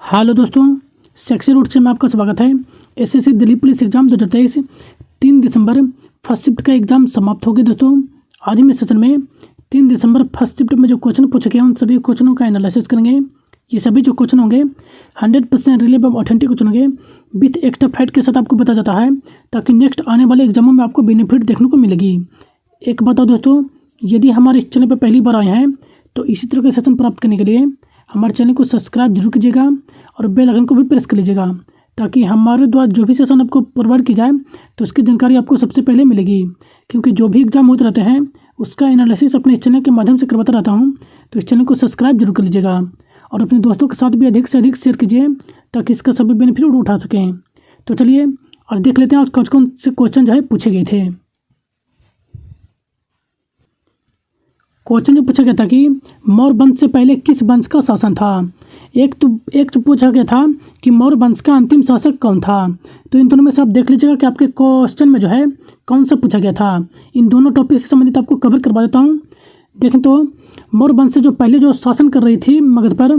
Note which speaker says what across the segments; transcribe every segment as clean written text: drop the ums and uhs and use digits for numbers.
Speaker 1: Hello दोस्तों, section root से में आपका स्वागत है। एसएससी दिल्ली पुलिस एग्जाम 2023 3 दिसंबर फर्स्ट शिफ्ट का एग्जाम समाप्त हो गया। दोस्तों आज हम इस सेशन में 3 दिसंबर फर्स्ट शिफ्ट में जो क्वेश्चन पूछे गए उन सभी क्वेश्चनों का एनालिसिस करेंगे। ये सभी जो क्वेश्चन होंगे 100% रिलेवेंट ऑथेंटिक क्वेश्चन होंगे विथ एक्स्ट्रा फैक्ट के साथ आपको बताया जाता है, ताकि नेक्स्ट आने वाले एग्जामों में आपको बेनिफिट देखने को मिलेगी। एक बताओ दोस्तों, यदि हमारे इस चैनल पर पहली बार आए हैं तो इसी तरह के सेशन प्राप्त करने के लिए हमारे चैनल को सब्सक्राइब जरूर कीजिएगा और बेल आइकन को भी प्रेस कर लीजिएगा, ताकि हमारे द्वारा जो भी सेशन आपको प्रोवाइड की जाए तो उसकी जानकारी आपको सबसे पहले मिलेगी। क्योंकि जो भी एग्जाम होते रहते हैं उसका एनालिसिस अपने इस चैनल के माध्यम से करवाता रहता हूँ, तो इस चैनल को सब्सक्राइब जरूर कर लीजिएगा और अपने दोस्तों के साथ भी अधिक से अधिक शेयर कीजिए, ताकि इसका सभी बेनिफिट उठा सकें। तो चलिए आज देख लेते हैं आज कौन कौन से क्वेश्चन जो है पूछे गए थे। क्वेश्चन जो पूछा गया था कि मौर्य वंश से पहले किस वंश का शासन था। एक तो पूछा गया था कि मौर्य वंश का अंतिम शासक कौन था। तो इन दोनों में से आप देख लीजिएगा कि आपके क्वेश्चन में जो है कौन सा पूछा गया था। इन दोनों टॉपिक से संबंधित आपको कवर करवा देता हूँ। देखें तो मौर्य वंश से जो पहले जो शासन कर रही थी मगध पर,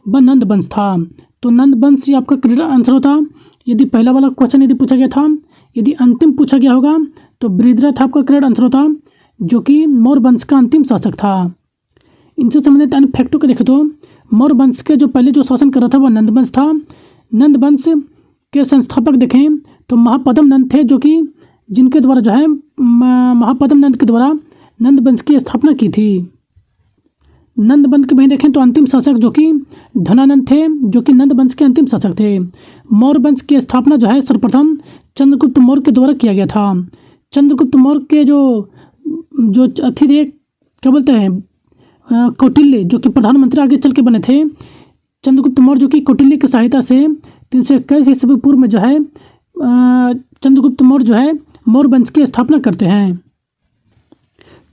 Speaker 1: वह नंद वंश था। तो नंद वंश ये आपका क्लियर आंसर होता यदि पहला वाला क्वेश्चन यदि पूछा गया था। यदि अंतिम पूछा गया होगा तो बृहद्रथ आपका क्लियर आंसर होता, जो कि मौर्य वंश का अंतिम शासक था। इनसे संबंधित अन्य फैक्टों को देखें तो मौर्य वंश के जो पहले जो शासन कर रहा था वह नंद वंश था। नंद वंश के संस्थापक देखें तो महापद्म नंद थे, जो कि जिनके द्वारा जो है महापद्म नंद के द्वारा नंद वंश की स्थापना की थी। नंद वंश के वहीं देखें तो अंतिम शासक जो कि धनानंद थे, जो कि नंद वंश के अंतिम शासक थे। मौर्य वंश की स्थापना जो है सर्वप्रथम चंद्रगुप्त मौर्य के द्वारा किया गया था। चंद्रगुप्त मौर्य के जो अथी थे क्या बोलते हैं कौटिल्य, जो कि प्रधानमंत्री आगे चल के बने थे। चंद्रगुप्त मौर्य जो कि कौटिल्य की सहायता से 321 ईस्वी पूर्व में जो है चंद्रगुप्त मौर्य जो है मौर्य वंश की स्थापना करते हैं।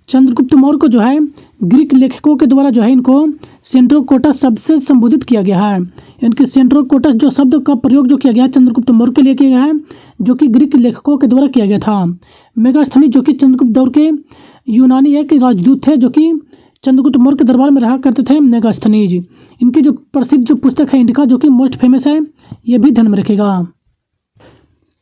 Speaker 1: चंद्रगुप्त मौर्य को जो है ग्रीक लेखकों के द्वारा जो है इनको सेंट्रोकोटस शब्द से संबोधित किया गया है। इनके सेंट्रोकोटस जो शब्द का प्रयोग जो किया गया है चंद्रगुप्त मौर्य के लिए किया गया है, जो कि ग्रीक लेखकों के द्वारा किया गया था। मेगास्थनीज जो कि चंद्रगुप्त दौर के यूनानी एक राजदूत थे, जो कि चंद्रगुप्त मौर्य के दरबार में रहा करते थे। मेगास्थनीज इनकी जो प्रसिद्ध जो पुस्तक है इंडिका, जो कि मोस्ट फेमस है, ये भी ध्यान में रखेगा।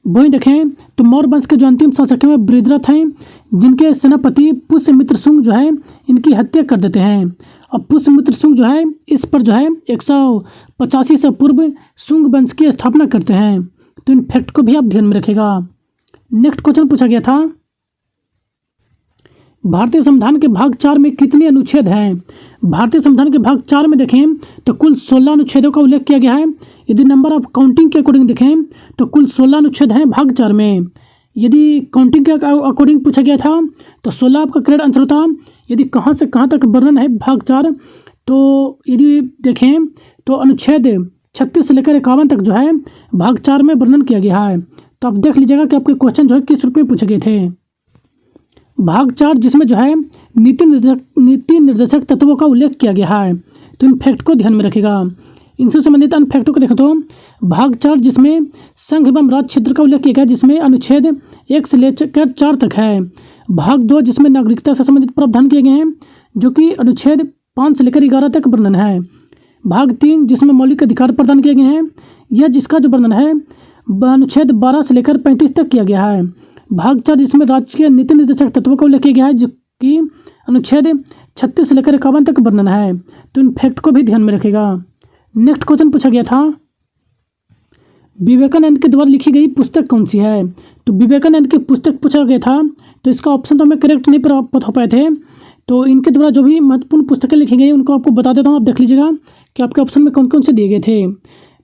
Speaker 1: वहीं देखें तो मौर्य वंश के जो अंतिम शासक हैं बृहद्रथ हैं, जिनके सेनापति पुष्यमित्र शुंग जो है इनकी हत्या कर देते हैं। और पुष्यमित्र शुंग जो है इस पर जो है 185 से पूर्व शुंग वंश की स्थापना करते हैं। तो इन फैक्ट को भी आप ध्यान में रखेगा। नेक्स्ट क्वेश्चन पूछा गया था भारतीय संविधान के भाग 4 में कितने अनुच्छेद हैं। भारतीय संविधान के भाग 4 में देखें तो कुल 16 अनुच्छेदों का उल्लेख किया गया है। यदि नंबर ऑफ काउंटिंग के अकॉर्डिंग देखें तो कुल 16 अनुच्छेद हैं भाग 4 में। यदि काउंटिंग के अकॉर्डिंग पूछा गया था तो 16 आपका करेक्ट आंसर होता। यदि कहाँ से कहाँ तक वर्णन है भाग 4, तो यदि देखें तो अनुच्छेद 36 से लेकर 51 तक जो है भाग 4 में वर्णन किया गया है। तो आप देख लीजिएगा कि आपके क्वेश्चन जो है किस रूप में पूछे गए थे। भाग 4 जिसमें जो है नीति निर्देशक तत्वों का उल्लेख किया गया है, तो इन फैक्ट को ध्यान में रखेगा। इनसे संबंधित अन्य फैक्टों को देखें तो भाग 4 जिसमें संघ एवं राज्य क्षेत्र का उल्लेख किया गया, जिसमें अनुच्छेद 1 से लेकर 4 तक है। भाग 2 जिसमें नागरिकता से संबंधित प्रावधान किए गए हैं, जो कि अनुच्छेद 5 से लेकर 11 तक वर्णन है। भाग 3 जिसमें मौलिक अधिकार प्रदान किए गए हैं, यह जिसका जो वर्णन है अनुच्छेद 12 से लेकर 35 तक किया गया है। भाग 4 जिसमें राज्य के नीति निर्देशक तत्वों का उल्लेख किया गया है, जो कि अनुच्छेद 36 से लेकर 51 तक वर्णन है। तो इन फैक्ट को भी ध्यान में रखेगा। नेक्स्ट क्वेश्चन पूछा गया था विवेकानंद के द्वारा लिखी गई पुस्तक कौन सी है। तो विवेकानंद की पुस्तक पूछा गया था, तो इसका ऑप्शन तो हमें करेक्ट नहीं प्राप्त हो पाए थे। तो इनके द्वारा जो भी महत्वपूर्ण पुस्तकें लिखी गई उनको आपको बता देता हूँ। आप देख लीजिएगा कि आपके ऑप्शन में कौन कौन से दिए गए थे।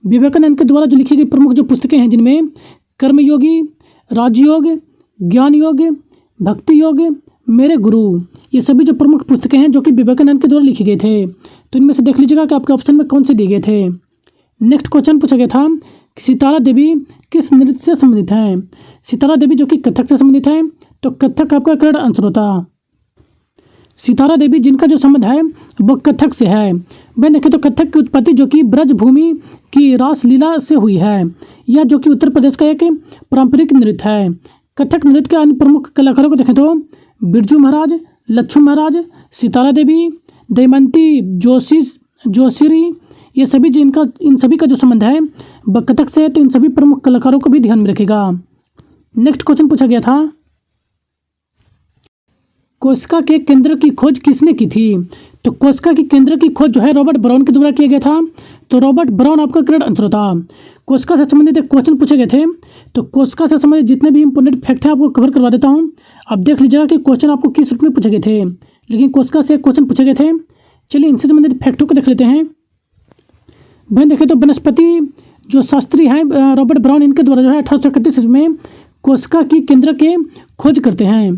Speaker 1: विवेकानंद के द्वारा जो लिखी गई प्रमुख जो पुस्तकें हैं, जिनमें कर्मयोगी, राजयोग, ज्ञान योग, भक्ति योग, मेरे गुरु, ये सभी जो प्रमुख पुस्तकें हैं जो कि विवेकानंद के द्वारा लिखे गए थे। तो इनमें से देख लीजिएगा कि आपके ऑप्शन में कौन से दिए गए थे। नेक्स्ट क्वेश्चन पूछा गया था सितारा देवी किस नृत्य से संबंधित हैं। सितारा देवी जो कि कथक से संबंधित है, तो कथक आपका करेक्ट आंसर होता। सितारा देवी जिनका जो संबंध है वो कथक से है। वह देखें तो कथक की उत्पत्ति जो कि ब्रजभूमि की रासलीला से हुई है, यह जो कि उत्तर प्रदेश का एक पारंपरिक नृत्य है। कथक नृत्य के अन्य प्रमुख कलाकारों को देखें तो बिरजू महाराज, लक्ष्मण महाराज, सितारा देवी, दमयंती जोशीरी, ये सभी जो इन सभी का जो संबंध है कथक से, तो इन सभी प्रमुख कलाकारों को भी ध्यान में रखेगा। नेक्स्ट क्वेश्चन पूछा गया था, कोशिका के केंद्र की खोज किसने की थी? तो कोशिका की केंद्र की खोज जो है रॉबर्ट ब्राउन के द्वारा किया गया था। तो रॉबर्ट ब्राउन आपका करेक्ट आंसर था। कोशिका से संबंधित एक क्वेश्चन पूछे गए थे, तो कोशिका से संबंधित जितने भी इंपॉर्टेंट फैक्ट है आपको कवर करवा देता हूँ। अब देख लीजिएगा कि क्वेश्चन आपको किस रूप में पूछे गए थे, लेकिन कोशिका से क्वेश्चन पूछे गए थे। चलिए इनसे संबंधित फैक्टों को देख लेते हैं। भाई देखें तो वनस्पति जो शास्त्री हैं रॉबर्ट ब्राउन, इनके द्वारा जो है 1831 में कोशिका की केंद्र के खोज करते हैं,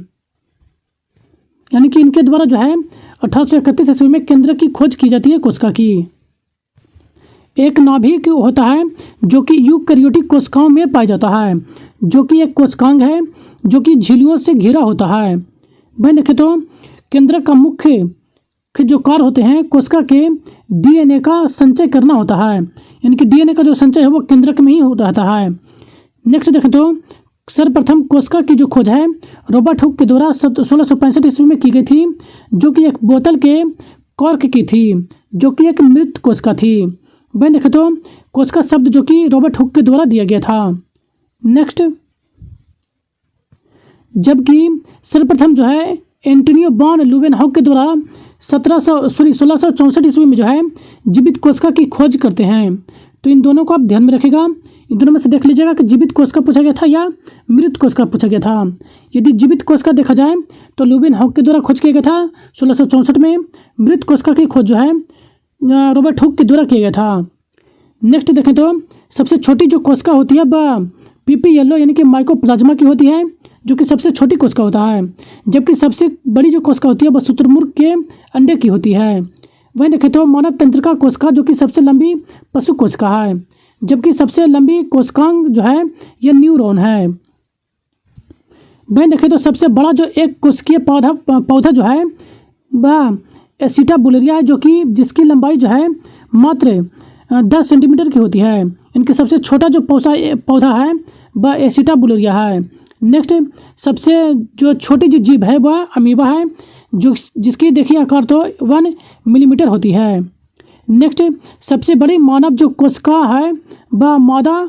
Speaker 1: यानी कि इनके द्वारा जो है 1831 ईस्वी में केंद्र की खोज की जाती है कोशिका की। एक नाभिक होता है जो कि यूकैरियोटिक कोशिकाओं में पाया जाता है, जो कि एक कोशिकांग है जो कि झिल्लियों से घिरा होता है। भाई देखें तो केंद्र का मुख्य जो कार्य होते हैं कोशिका के डीएनए का संचय करना होता है, यानी कि डीएनए का जो संचय है वो केंद्रक में ही रहता है। नेक्स्ट देखें तो सर्वप्रथम कोशिका की जो खोज है रॉबर्ट हुक के द्वारा 1665 ईस्वी में की गई थी, जो कि एक बोतल के कॉर्क की थी, जो कि एक मृत कोशिका थी। भाई देखें तो कोशिका शब्द जो कि रॉबर्ट हुक के द्वारा दिया गया था। नेक्स्ट, जबकि सर्वप्रथम जो है एंटोनियो बॉन लुवेनहॉक के द्वारा 1664 ईस्वी में जो है जीवित कोशिका की खोज करते हैं। तो इन दोनों को आप ध्यान में रखेगा, इन दोनों में से देख लीजिएगा कि जीवित कोशिका पूछा गया था या मृत कोशिका पूछा गया था। यदि जीवित कोशिका देखा जाए तो लुवेनहॉक के द्वारा खोज किया गया था 1664 में। मृत कोशिका की खोज जो है रॉबर्ट हुक के द्वारा किया गया था। नेक्स्ट देखें तो सबसे छोटी जो कोशिका होती है वह पीपी येलो यानी कि माइकोप्लाज्मा की होती है, जो कि सबसे छोटी कोशिका होता है, जबकि सबसे बड़ी जो कोशिका होती है वह शुतुरमुर्ग के अंडे की होती है। वहीं देखें तो मानव तंत्रिका कोशिका जो कि सबसे लंबी पशु कोशिका है, जबकि सबसे लंबी कोशिकांग जो है यह न्यूरॉन है। वहीं देखें तो सबसे बड़ा जो एक कोशिकीय पौधा जो है वह एसिटाबुलेरिया है, जो कि जिसकी लंबाई जो है मात्र 10 सेंटीमीटर की होती है। इनके सबसे छोटा जो पौधा है वह एसिटाबुलेरिया है। नेक्स्ट, सबसे जो छोटी जो जीव है वह अमीबा है, जो जिसकी देखिए आकार तो 1 मिलीमीटर होती है। नेक्स्ट, सबसे बड़ी मानव जो कोशिका है वह मादा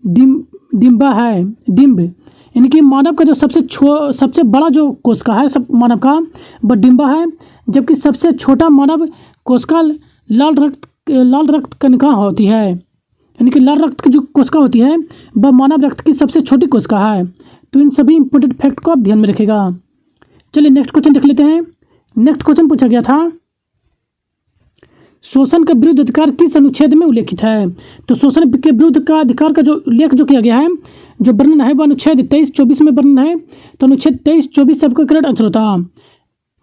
Speaker 1: डिम्बा है, डिम्ब, यानी कि मानव का जो सबसे बड़ा जो कोशिका है सब मानव का वह डिम्बा है, जबकि सबसे छोटा मानव कोशिका लाल रक्त कणिका होती है, यानी कि लाल रक्त की जो कोशिका होती है वह मानव रक्त की सबसे छोटी कोशिका है। तो इन सभी इंपॉर्टेंट फैक्ट को आप ध्यान में रखेगा। चलिए नेक्स्ट क्वेश्चन देख लेते हैं। नेक्स्ट क्वेश्चन पूछा गया था, शोषण का विरुद्ध अधिकार किस अनुच्छेद में उल्लेखित है? तो शोषण के विरुद्ध का अधिकार का जो उल्लेख जो किया गया है, जो वर्णन है वह अनुच्छेद 23-24 में वर्णन है। तो अनुच्छेद 23-24 सबका करेक्ट आंसर होता।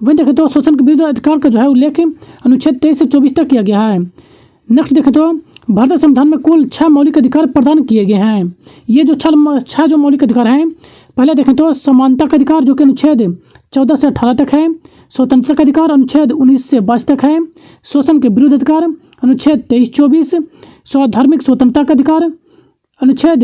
Speaker 1: वहीं देखें तो शोषण के विरुद्ध अधिकार का जो है उल्लेख अनुच्छेद 23 से 24 तक किया गया है। नेक्स्ट देखें तो भारतीय संविधान में कुल 6 मौलिक अधिकार प्रदान किए गए हैं। ये जो 6 जो मौलिक अधिकार हैं, पहले देखें तो समानता का अधिकार जो कि अनुच्छेद 14 से 18 तक है। स्वतंत्रता का अधिकार अनुच्छेद 19 से 22 तक है। शोषण के विरुद्ध अधिकार अनुच्छेद 23-24। स्वाधार्मिक स्वतंत्रता का अधिकार अनुच्छेद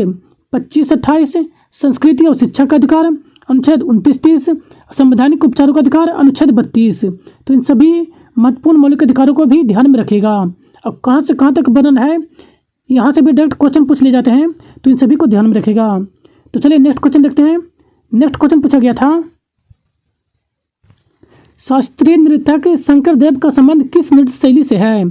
Speaker 1: 25-28। संस्कृति और शिक्षा का अधिकार अनुच्छेद 29-30। संवैधानिक उपचारों का अधिकार अनुच्छेद 32। तो इन सभी महत्वपूर्ण मौलिक अधिकारों को भी ध्यान में रखिएगा। अब कहाँ से कहाँ तक वर्णन है, यहाँ से भी डायरेक्ट क्वेश्चन पूछ लिए जाते हैं, तो इन सभी को ध्यान में रखेगा। तो चलिए नेक्स्ट क्वेश्चन देखते हैं। नेक्स्ट क्वेश्चन पूछा गया था, शास्त्रीय नृत्यक शंकर देव का संबंध किस नृत्य शैली से है?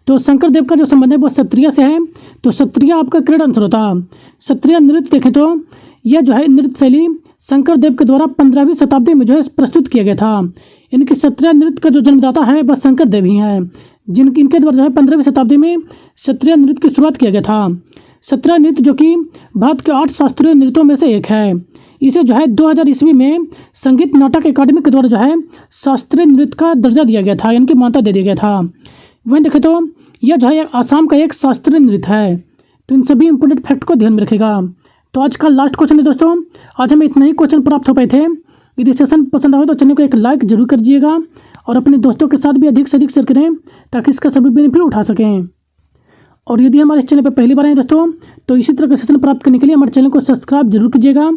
Speaker 1: तो शंकर देव का जो संबंध है वो सत्रिया से है। तो सत्रिया आपका करेक्ट आंसर होता। सत्रिया नृत्य देखें तो यह जो है नृत्य शैली शंकर देव के द्वारा 15वीं शताब्दी में जो है प्रस्तुत किया गया था। इनकी सत्रिया नृत्य का जो जन्मदाता है वह शंकर देव ही हैं, इनके द्वारा जो है 15वीं शताब्दी में सत्रिया नृत्य की शुरुआत किया गया था। सत्रिया नृत्य जो कि भारत के 8 शास्त्रीय नृत्यों में से एक है। इसे जो है 2000 ईस्वी में संगीत नाटक अकादमी के द्वारा जो है शास्त्रीय नृत्य का दर्जा दिया गया था, यानी कि मान्यता दे दिया गया था। वहीं देखें तो यह जो है आसाम का एक शास्त्रीय नृत्य है। तो इन सभी इंपॉर्टेंट फैक्ट को ध्यान में रखेगा। तो आज का लास्ट क्वेश्चन है दोस्तों, आज हमें इतना ही क्वेश्चन प्राप्त हो पाए थे। यदि सेशन पसंद आए तो चैनल को एक लाइक जरूर कर दीजिएगा और अपने दोस्तों के साथ भी अधिक से अधिक शेयर करें ताकि इसका सभी बेनिफिट उठा सकें। और यदि हमारे चैनल पर पहली बार आए दोस्तों तो इसी तरह का सेशन प्राप्त करने के लिए हमारे चैनल को सब्सक्राइब जरूर कीजिएगा।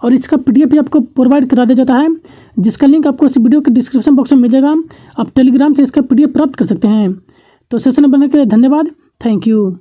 Speaker 1: और इसका PDF भी आपको प्रोवाइड करा दिया जाता है, जिसका लिंक आपको इस वीडियो के डिस्क्रिप्शन बॉक्स में मिल जाएगा। आप टेलीग्राम से इसका PDF प्राप्त कर सकते हैं। तो सेशन बनने के लिए धन्यवाद। Thank you.